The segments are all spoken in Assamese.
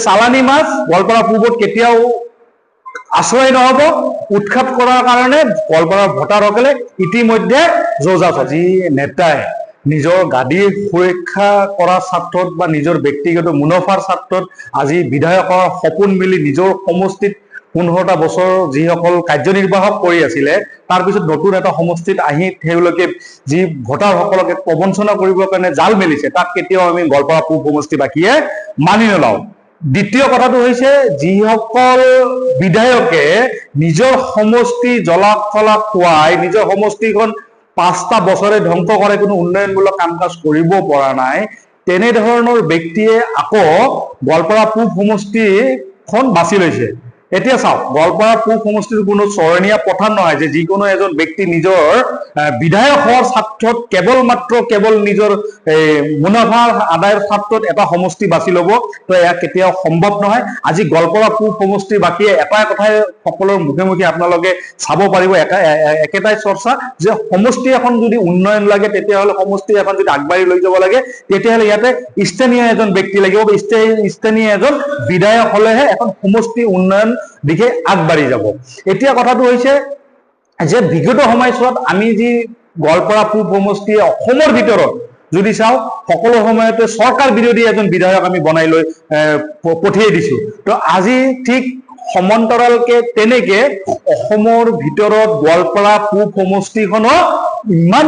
চালানী মাছ গোৱালপাৰা পূবত কেতিয়াও আশ্ৰয় নহব। উৎখাত কৰাৰ কাৰণে গোৱালপাৰাৰ ভোটাৰসকলে ইতিমধ্যে যোজা চলাইছে। যি নেতাই নিজৰ গাদীৰ সুৰক্ষা কৰাৰ স্বাৰ্থত বা নিজৰ ব্যক্তিগত মুনাফাৰ স্বাৰ্থত আজি বিধায়কৰ সপোন মিলি নিজৰ সমষ্টিত 15টা বছৰ যিসকল কাৰ্যনিৰ্বাহক কৰি আছিলে, তাৰপিছত নতুন এটা সমষ্টিত আহি তেওঁলোকে যি ভোটাৰসকলক প্ৰবঞ্চনা কৰিবৰ কাৰণে জাল মেলিছে, তাক কেতিয়াও আমি গোৱালপাৰা পূব সমষ্টিবাসীয়ে মানি নলওঁ। দ্বিতীয় কথাটো হৈছে, যিসকল বিধায়কে নিজৰ সমষ্টি জ্বলা-কলা খুৱাই নিজৰ সমষ্টিখন 5টা বছৰে ধ্বংস কৰে, কোনো উন্নয়নমূলক কাম কাজ কৰিব পৰা নাই, তেনেধৰণৰ ব্যক্তিয়ে আকৌ গোৱালপাৰা পূব সমষ্টিখন বাছি লৈছে। এতিয়া চাওক, গোৱালপাৰা পূব সমষ্টিৰ কোনো চৰণীয়া পথাৰ নহয় যে যিকোনো এজন ব্যক্তি নিজৰ বিধায়ক হোৱাৰ স্বাৰ্থত কেৱল নিজৰ মুনাফা আদায়ৰ স্বাৰ্থত এটা সমষ্টি বাছি ল'ব, তো এয়া কেতিয়াও সম্ভৱ নহয়। আজি গোৱালপাৰা পূব সমষ্টিৰ বাকীয়ে এটাই কথাই সকলৰ মুখে মুখে আপোনালোকে চাব পাৰিব, একেটাই চৰ্চা যে সমষ্টি এখন যদি উন্নয়ন লাগে, তেতিয়াহ'লে সমষ্টি এখন যদি আগবাঢ়ি লৈ যাব লাগে, তেতিয়াহ'লে ইয়াতে স্থানীয় এজন ব্যক্তি লাগিব, স্থানীয় এজন বিধায়ক হলেহে এখন সমষ্টি উন্নয়ন দিশে আগবাঢ়ি যাব। এতিয়া কথাটো হৈছে যে বিগত সময়ছোৱাত আমি যি গোৱালপাৰা পূব সমষ্টিয়ে অসমৰ ভিতৰত যদি চাওঁ, সকলো সময়তে চৰকাৰ বিৰোধী এজন বিধায়ক আমি বনাই লৈ পঠিয়াই দিছো। তো আজি ঠিক সমান্তৰালকে তেনেকে অসমৰ ভিতৰত গোৱালপাৰা পূব সমষ্টিখনো ইমান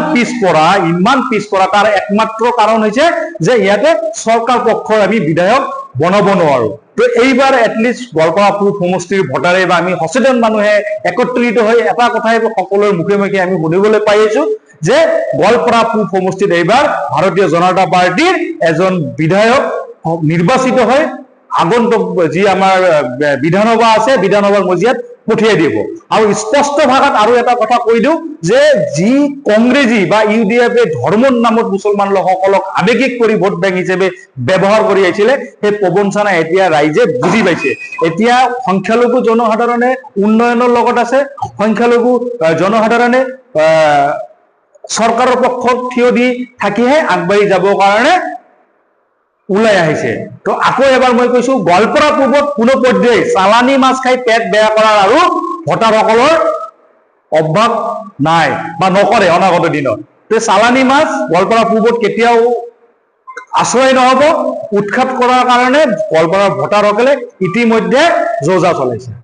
পিছপৰা, তাৰ একমাত্ৰ কাৰণ হৈছে যে ইয়াতে চৰকাৰ পক্ষৰ আমি বিধায়ক বনাব নোৱাৰো। তো এইবাৰ এটলিষ্ট গোৱালপাৰা পূব সমষ্টিৰ ভোটাৰে বা আমি সচেতন মানুহে একত্ৰিত হৈ এটা কথাই সকলোৰে মুখে মুখে আমি শুনিবলৈ পাই আছো যে গোৱালপাৰা পূব সমষ্টিত এইবাৰ ভাৰতীয় জনতা পাৰ্টিৰ এজন বিধায়ক নিৰ্বাচিত হৈ আগন্তুক যি আমাৰ বিধানসভা আছে, বিধানসভাৰ মজিয়াত পঠিয়াই দিব। আৰু স্পষ্ট ভাষাত আৰু এটা কথা কৈ দিওঁ যে যি কংগ্ৰেছী বা UDF ধৰ্মৰ নামত মুছলমান লোকসকলক আৱেগিক কৰি ভোট বেংক হিচাপে ব্যৱহাৰ কৰি আহিছিলে, সেই প্ৰবঞ্চনা এতিয়া ৰাইজে বুজি পাইছে। এতিয়া সংখ্যালঘু জনসাধাৰণে উন্নয়নৰ লগত আছে, সংখ্যালঘু জনসাধাৰণে চৰকাৰৰ পক্ষত থিয় দি থাকিহে আগবাঢ়ি যাবৰ কাৰণে ওলাই আহিছে। তো আকৌ এবাৰ মই কৈছো, গোৱালপাৰা পূবত কোনো পৰ্যায়ে চালানী মাছ খাই পেট বেয়া কৰাৰ আৰু ভোটাৰসকলৰ অভ্যাস নাই বা নকৰে অনাগত দিনত। তো চালানী মাছ গোৱালপাৰা পূবত কেতিয়াও আশ্ৰয় নহব। উৎখাত কৰাৰ কাৰণে গোৱালপাৰাৰ ভোটাৰসকলে ইতিমধ্যে যোজা চলাইছে।